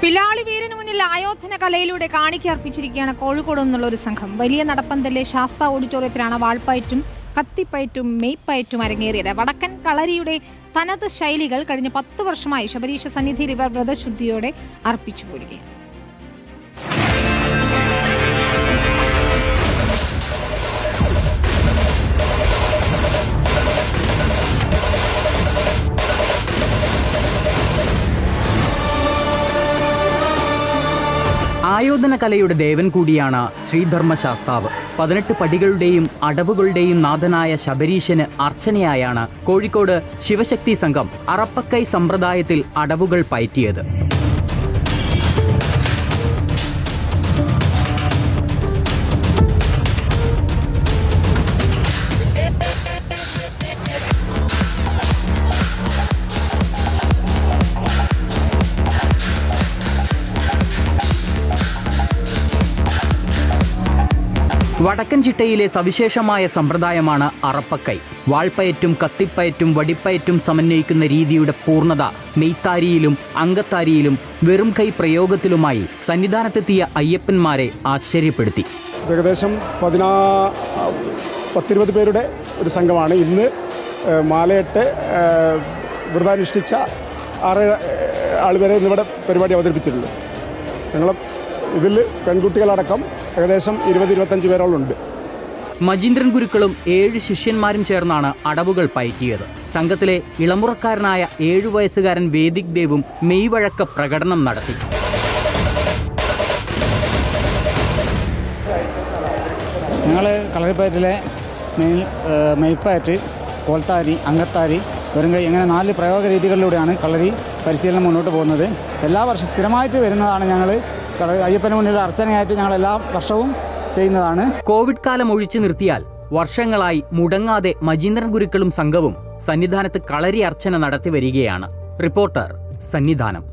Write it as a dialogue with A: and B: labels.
A: പിലാളി വീരന് മുന്നിൽ ആയോധന കലയിലൂടെ കാണിക്കർപ്പിച്ചിരിക്കുകയാണ് കോഴിക്കോട് നിന്നുള്ള ഒരു സംഘം. വലിയ നടപ്പന്തലിലെ ശാസ്ത ഓഡിറ്റോറിയത്തിലാണ് വാൾപ്പയറ്റും കത്തിപ്പയറ്റും മെയ്പ്പയറ്റും അരങ്ങേറിയത്. വടക്കൻ കളരിയുടെ തനത് ശൈലികൾ കഴിഞ്ഞ 10 വർഷമായി ശബരീശ സന്നിധിയിൽ ഇവർ വ്രതശുദ്ധിയോടെ അർപ്പിച്ചു പോരുകയാണ്.
B: ആയോധന കലയുടെ ദേവൻ കൂടിയാണ് ശ്രീധർമ്മശാസ്താവ്. 18 പടികളുടെയും അടവുകളുടെയും നാഥനായ ശബരീശന് അർച്ചനയായാണ് കോഴിക്കോട് ശിവശക്തി സംഘം അറപ്പക്കൈ സമ്പ്രദായത്തിൽ അടവുകൾ പയറ്റിയത്. വടക്കൻ ചിട്ടയിലെ സവിശേഷമായ സമ്പ്രദായമാണ് അറപ്പക്കൈ. വാൾപ്പയറ്റും കത്തിപ്പയറ്റും വടിപ്പയറ്റും സമന്വയിക്കുന്ന രീതിയുടെ പൂർണ്ണത മെയ്ത്താരിയിലും അങ്കത്താരിയിലും വെറും കൈ പ്രയോഗത്തിലുമായി സന്നിധാനത്തെത്തിയ അയ്യപ്പന്മാരെ ആശ്ചര്യപ്പെടുത്തി.
C: ഏകദേശം 10-20 പേരുടെ ഒരു സംഘമാണ് ഇന്ന് മാലയിട്ട് വ്രതാനുഷ്ഠിച്ച 6 ആളുവരെ ഇന്നിവിടെ പരിപാടി അവതരിപ്പിച്ചിട്ടുണ്ട്. ഞങ്ങൾ ഇതിൽ പെൺകുട്ടികളടക്കം ഏകദേശം 20-25 പേരോളം ഉണ്ട്.
B: മജീന്ദ്രൻ ഗുരുക്കളും 7 ശിഷ്യന്മാരും ചേർന്നാണ് അടവുകൾ പയറ്റിയത്. സംഘത്തിലെ ഇളമുറക്കാരനായ 7 വയസ്സുകാരൻ വേദിക് ദേവും മെയ്വഴക്ക പ്രകടനം നടത്തി.
D: ഞങ്ങൾ കളരിപ്പയറ്റിലെ മെയ്പ്പയറ്റ്, കോൽത്താരി, അങ്കത്താരി, വെറുങ്കൈ ഇങ്ങനെ 4 പ്രയോഗ രീതികളിലൂടെയാണ് കളരി പരിശീലനം മുന്നോട്ട് പോകുന്നത്. എല്ലാ വർഷവും സ്ഥിരമായിട്ട് വരുന്നതാണ്. ഞങ്ങൾ അയ്യപ്പന് മുന്നിൽ അർച്ചനയായിട്ട് ഞങ്ങൾ എല്ലാ വർഷവും ചെയ്യുന്നതാണ്.
B: കോവിഡ് കാലം ഒഴിച്ചു നിർത്തിയാൽ വർഷങ്ങളായി മുടങ്ങാതെ മജീന്ദ്രൻ ഗുരുക്കളും സംഘവും സന്നിധാനത്ത് കളരി അർച്ചന നടത്തി വരികയാണ്. റിപ്പോർട്ടർ, സന്നിധാനം.